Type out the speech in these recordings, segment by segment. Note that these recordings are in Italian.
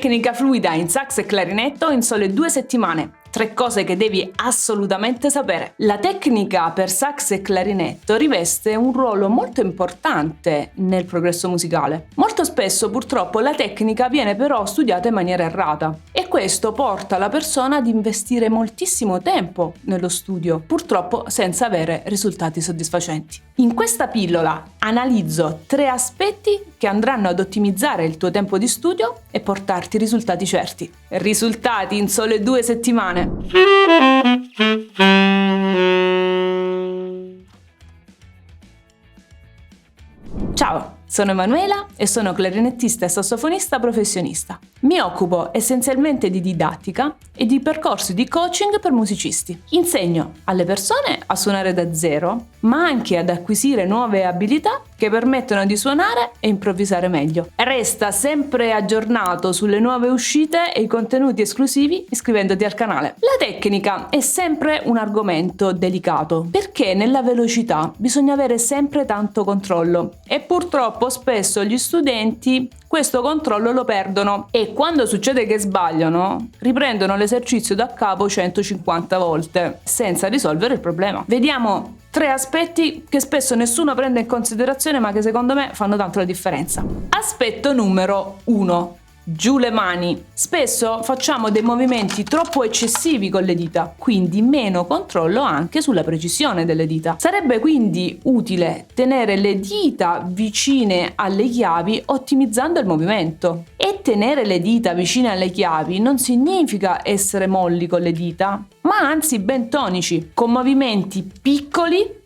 Tecnica fluida in sax e clarinetto in sole 2 settimane. 3 cose che devi assolutamente sapere. La tecnica per sax e clarinetto riveste un ruolo molto importante nel progresso musicale. Molto spesso, purtroppo, la tecnica viene però studiata in maniera errata e questo porta la persona ad investire moltissimo tempo nello studio, purtroppo senza avere risultati soddisfacenti. In questa pillola analizzo 3 aspetti che andranno ad ottimizzare il tuo tempo di studio e portarti risultati certi. Risultati in sole 2 settimane. Ciao, sono Emanuela e sono clarinettista e sassofonista professionista. Mi occupo essenzialmente di didattica e di percorsi di coaching per musicisti. Insegno alle persone a suonare da zero, ma anche ad acquisire nuove abilità che permettono di suonare e improvvisare meglio. Resta sempre aggiornato sulle nuove uscite e i contenuti esclusivi iscrivendoti al canale. La tecnica è sempre un argomento delicato perché nella velocità bisogna avere sempre tanto controllo e purtroppo spesso gli studenti questo controllo lo perdono e quando succede che sbagliano riprendono l'esercizio da capo 150 volte senza risolvere il problema. Vediamo 3 aspetti che spesso nessuno prende in considerazione ma che secondo me fanno tanto la differenza. Aspetto numero 1. Giù le mani. Spesso facciamo dei movimenti troppo eccessivi con le dita, quindi meno controllo anche sulla precisione delle dita. Sarebbe quindi utile tenere le dita vicine alle chiavi ottimizzando il movimento. E tenere le dita vicine alle chiavi non significa essere molli con le dita, ma anzi ben tonici, con movimenti piccoli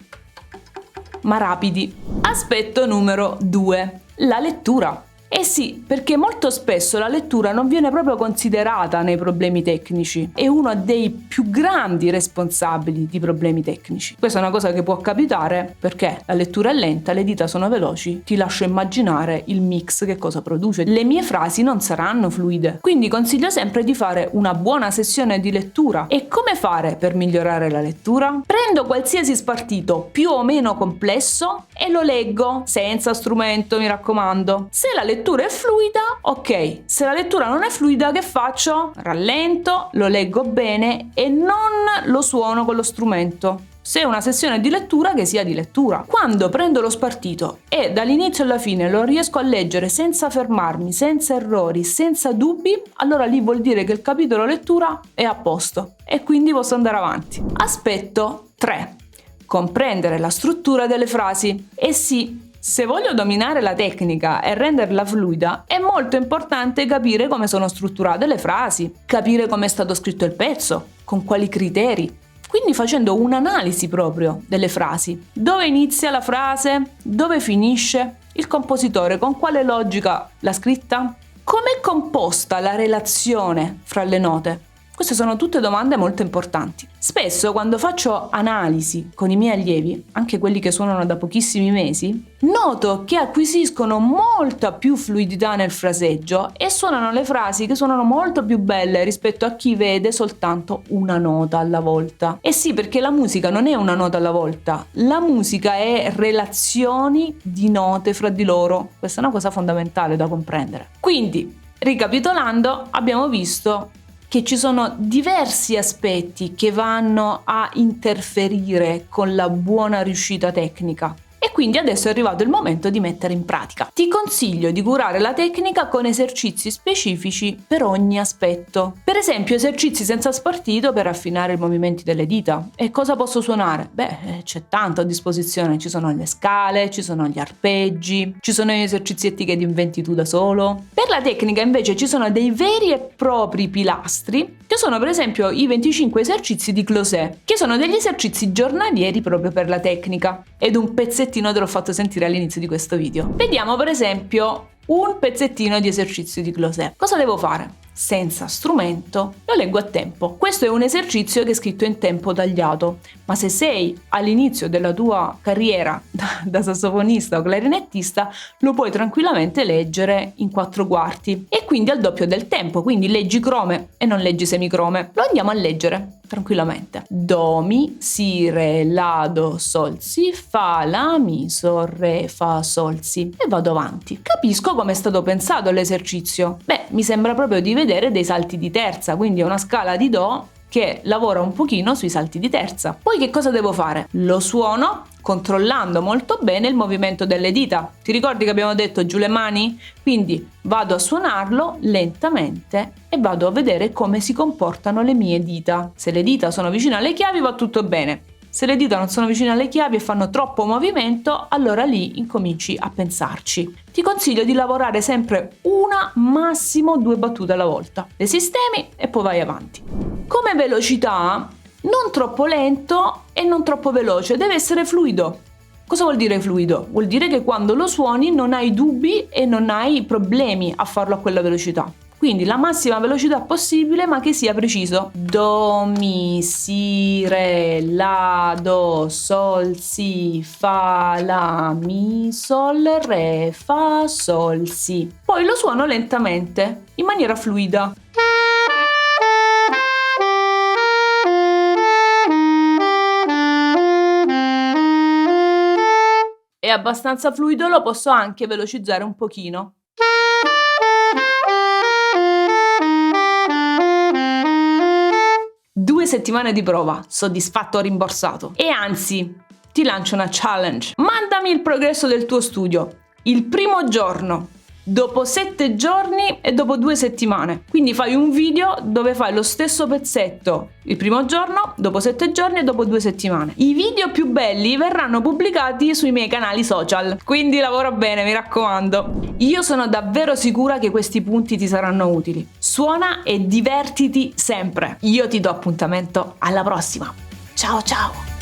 ma rapidi. Aspetto numero 2. La lettura. Eh sì, perché molto spesso la lettura non viene proprio considerata nei problemi tecnici. È uno dei più grandi responsabili di problemi tecnici. Questa è una cosa che può capitare perché la lettura è lenta, le dita sono veloci. Ti lascio immaginare il mix che cosa produce. Le mie frasi non saranno fluide, quindi consiglio sempre di fare una buona sessione di lettura. E come fare per migliorare la lettura? Prendo qualsiasi spartito più o meno complesso e lo leggo senza strumento, mi raccomando. Se la lettura è fluida, ok. Se la lettura non è fluida, che faccio? Rallento, lo leggo bene e non lo suono con lo strumento. Se è una sessione di lettura, che sia di lettura. Quando prendo lo spartito e dall'inizio alla fine lo riesco a leggere senza fermarmi, senza errori, senza dubbi, allora lì vuol dire che il capitolo lettura è a posto e quindi posso andare avanti. Aspetto 3. Comprendere la struttura delle frasi. E sì, se voglio dominare la tecnica e renderla fluida, è molto importante capire come sono strutturate le frasi, capire come è stato scritto il pezzo, con quali criteri. Quindi facendo un'analisi proprio delle frasi. Dove inizia la frase? Dove finisce? Il compositore con quale logica l'ha scritta? Com'è composta la relazione fra le note? Queste sono tutte domande molto importanti. Spesso quando faccio analisi con i miei allievi, anche quelli che suonano da pochissimi mesi, noto che acquisiscono molta più fluidità nel fraseggio e suonano le frasi che suonano molto più belle rispetto a chi vede soltanto una nota alla volta. E sì, perché la musica non è una nota alla volta, la musica è relazioni di note fra di loro. Questa è una cosa fondamentale da comprendere. Quindi, ricapitolando, abbiamo visto che ci sono diversi aspetti che vanno a interferire con la buona riuscita tecnica. E quindi adesso è arrivato il momento di mettere in pratica. Ti consiglio di curare la tecnica con esercizi specifici per ogni aspetto. Per esempio esercizi senza spartito per affinare i movimenti delle dita. E cosa posso suonare? C'è tanto a disposizione, ci sono le scale, ci sono gli arpeggi, ci sono gli esercizietti che ti inventi tu da solo. Per la tecnica invece ci sono dei veri e propri pilastri che sono per esempio i 25 esercizi di Closet, che sono degli esercizi giornalieri proprio per la tecnica. Ed un pezzettino te l'ho fatto sentire all'inizio di questo video. Vediamo per esempio un pezzettino di esercizio di Closet. Cosa devo fare? Senza strumento, lo leggo a tempo. Questo è un esercizio che è scritto in tempo tagliato, ma se sei all'inizio della tua carriera da sassofonista o clarinettista, lo puoi tranquillamente leggere in 4/4 e quindi al doppio del tempo, quindi leggi crome e non leggi semicrome. Lo andiamo a leggere tranquillamente. Do, mi, si, re, la, do, sol, si, fa, la, mi, sol, re, fa, sol, si e vado avanti. Capisco come è stato pensato l'esercizio. mi sembra proprio di vedere dei salti di terza, quindi è una scala di Do che lavora un pochino sui salti di terza. Poi che cosa devo fare? Lo suono controllando molto bene il movimento delle dita. Ti ricordi che abbiamo detto giù le mani? Quindi vado a suonarlo lentamente e vado a vedere come si comportano le mie dita. Se le dita sono vicine alle chiavi va tutto bene. Se le dita non sono vicine alle chiavi e fanno troppo movimento, allora lì incominci a pensarci. Ti consiglio di lavorare sempre una, massimo 2 battute alla volta. Le sistemi e poi vai avanti. Come velocità, non troppo lento e non troppo veloce, deve essere fluido. Cosa vuol dire fluido? Vuol dire che quando lo suoni non hai dubbi e non hai problemi a farlo a quella velocità. Quindi la massima velocità possibile, ma che sia preciso. Do, mi, si, re, la, do, sol, si, fa, la, mi, sol, re, fa, sol, si. Poi lo suono lentamente, in maniera fluida. È abbastanza fluido, lo posso anche velocizzare un pochino. 2 settimane di prova, soddisfatto o rimborsato. E anzi, ti lancio una challenge. Mandami il progresso del tuo studio, il primo giorno, dopo 7 giorni e dopo 2 settimane. Quindi fai un video dove fai lo stesso pezzetto il primo giorno, dopo 7 giorni e dopo 2 settimane. I video più belli verranno pubblicati sui miei canali social, quindi lavora bene, mi raccomando. Io sono davvero sicura che questi punti ti saranno utili. Suona e divertiti sempre. Io ti do appuntamento alla prossima. Ciao ciao!